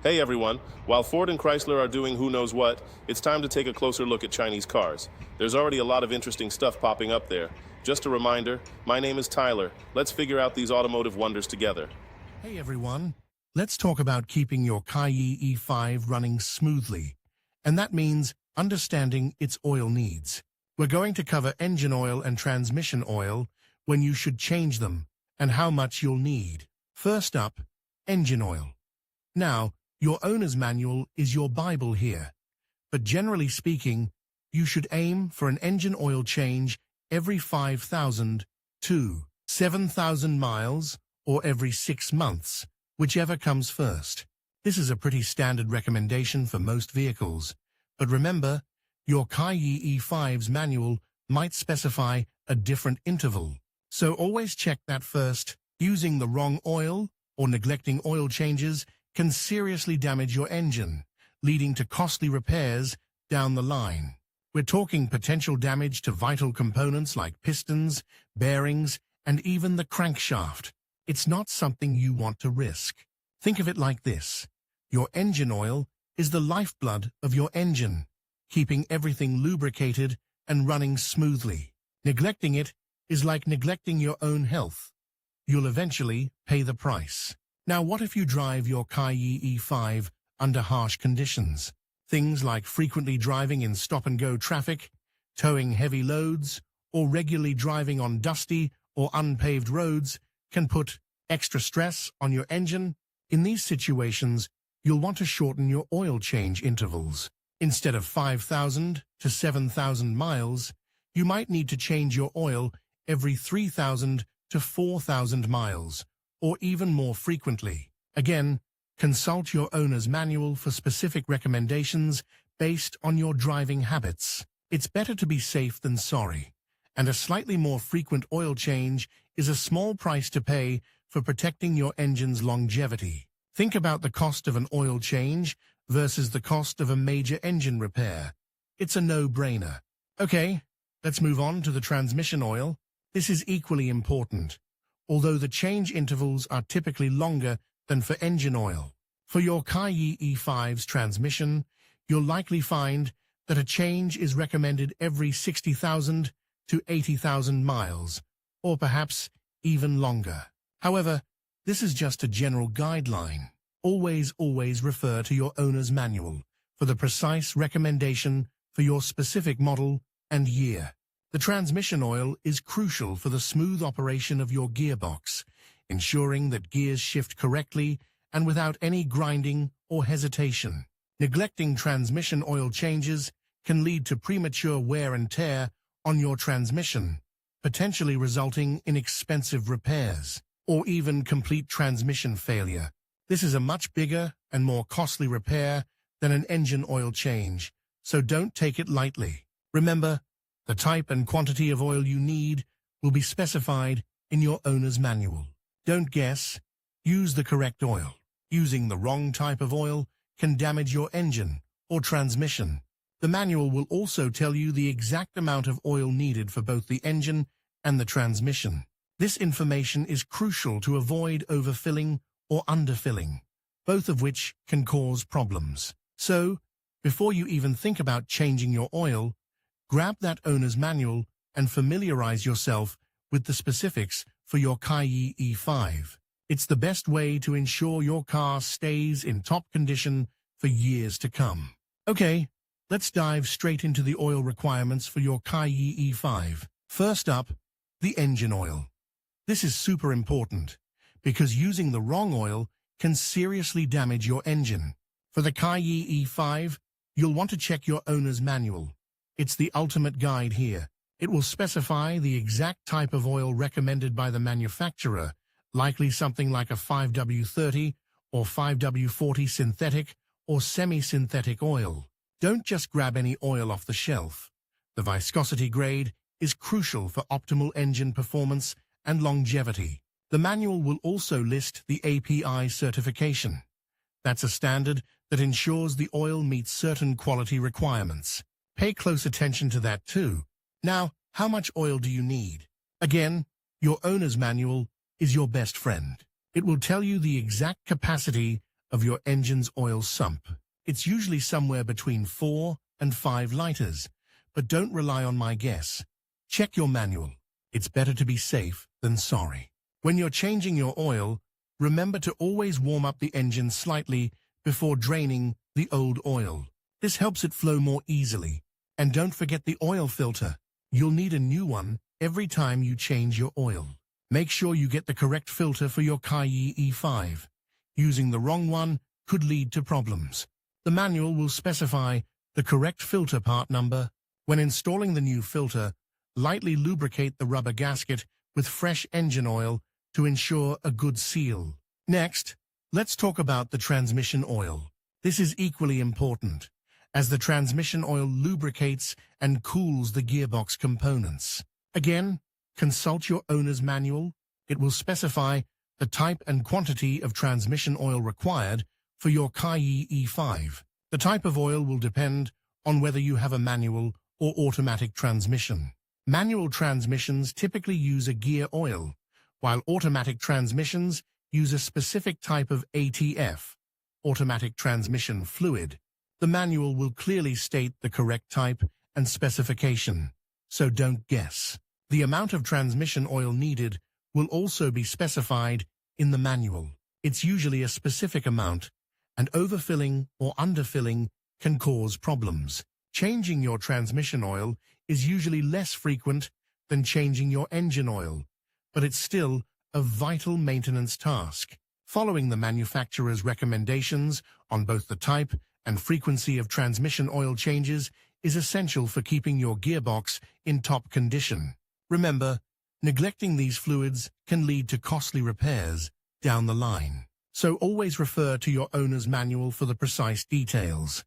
Hey everyone, while Ford and Chrysler are doing who knows what, it's time to take a closer look at Chinese cars. There's already a lot of interesting stuff popping up there. Just a reminder, my name is Tyler. Let's figure out these automotive wonders together. Hey everyone, let's talk about keeping your Kaiyi E5 running smoothly, and that means understanding its oil needs. We're going to cover engine oil and transmission oil, when you should change them, and how much you'll need. First up, engine oil. Now, your owner's manual is your Bible here, but generally speaking, you should aim for an engine oil change every 5,000 to 7,000 miles or every 6 months, whichever comes first. This is a pretty standard recommendation for most vehicles, but remember, your Kaiyi E5's manual might specify a different interval. So always check that first. Using the wrong oil or neglecting oil changes can seriously damage your engine, leading to costly repairs down the line. We're talking potential damage to vital components like pistons, bearings, and even the crankshaft. It's not something you want to risk. Think of it like this. Your engine oil is the lifeblood of your engine, keeping everything lubricated and running smoothly. Neglecting it is like neglecting your own health. You'll eventually pay the price. Now, what if you drive your Kaiyi E5 under harsh conditions? Things like frequently driving in stop-and-go traffic, towing heavy loads, or regularly driving on dusty or unpaved roads can put extra stress on your engine. In these situations, you'll want to shorten your oil change intervals. Instead of 5,000 to 7,000 miles, you might need to change your oil every 3,000 to 4,000 miles, or even more frequently. Again, consult your owner's manual for specific recommendations based on your driving habits. It's better to be safe than sorry, and a slightly more frequent oil change is a small price to pay for protecting your engine's longevity. Think about the cost of an oil change versus the cost of a major engine repair. It's a no-brainer. Okay, let's move on to the transmission oil. This is equally important, although the change intervals are typically longer than for engine oil. For your Kaiyi E5's transmission, you'll likely find that a change is recommended every 60,000 to 80,000 miles, or perhaps even longer. However, this is just a general guideline. Always refer to your owner's manual for the precise recommendation for your specific model and year. The transmission oil is crucial for the smooth operation of your gearbox, ensuring that gears shift correctly and without any grinding or hesitation. Neglecting transmission oil changes can lead to premature wear and tear on your transmission, potentially resulting in expensive repairs or even complete transmission failure. This is a much bigger and more costly repair than an engine oil change, so don't take it lightly. Remember, the type and quantity of oil you need will be specified in your owner's manual. Don't guess, use the correct oil. Using the wrong type of oil can damage your engine or transmission. The manual will also tell you the exact amount of oil needed for both the engine and the transmission. This information is crucial to avoid overfilling or underfilling, both of which can cause problems. So, before you even think about changing your oil, grab that owner's manual and familiarize yourself with the specifics for your Kaiyi E5. It's the best way to ensure your car stays in top condition for years to come. Okay, let's dive straight into the oil requirements for your Kaiyi E5. First up, the engine oil. This is super important because using the wrong oil can seriously damage your engine. For the Kaiyi E5, you'll want to check your owner's manual. It's the ultimate guide here. It will specify the exact type of oil recommended by the manufacturer, likely something like a 5W30 or 5W40 synthetic or semi-synthetic oil. Don't just grab any oil off the shelf. The viscosity grade is crucial for optimal engine performance and longevity. The manual will also list the API certification. That's a standard that ensures the oil meets certain quality requirements. Pay close attention to that too. Now, how much oil do you need? Again, your owner's manual is your best friend. It will tell you the exact capacity of your engine's oil sump. It's usually somewhere between 4 and 5 liters, but don't rely on my guess. Check your manual. It's better to be safe than sorry. When you're changing your oil, remember to always warm up the engine slightly before draining the old oil. This helps it flow more easily. And don't forget the oil filter. You'll need a new one every time you change your oil. Make sure you get the correct filter for your Kaiyi E5. Using the wrong one could lead to problems. The manual will specify the correct filter part number. When installing the new filter, lightly lubricate the rubber gasket with fresh engine oil to ensure a good seal. Next, let's talk about the transmission oil. This is equally important, as the transmission oil lubricates and cools the gearbox components. Again, consult your owner's manual. It will specify the type and quantity of transmission oil required for your Kaiyi E5. The type of oil will depend on whether you have a manual or automatic transmission. Manual transmissions typically use a gear oil, while automatic transmissions use a specific type of ATF, automatic transmission fluid. The manual will clearly state the correct type and specification, so don't guess. The amount of transmission oil needed will also be specified in the manual. It's usually a specific amount, and overfilling or underfilling can cause problems. Changing your transmission oil is usually less frequent than changing your engine oil, but it's still a vital maintenance task. Following the manufacturer's recommendations on both the type and frequency of transmission oil changes is essential for keeping your gearbox in top condition. Remember, neglecting these fluids can lead to costly repairs down the line. So always refer to your owner's manual for the precise details.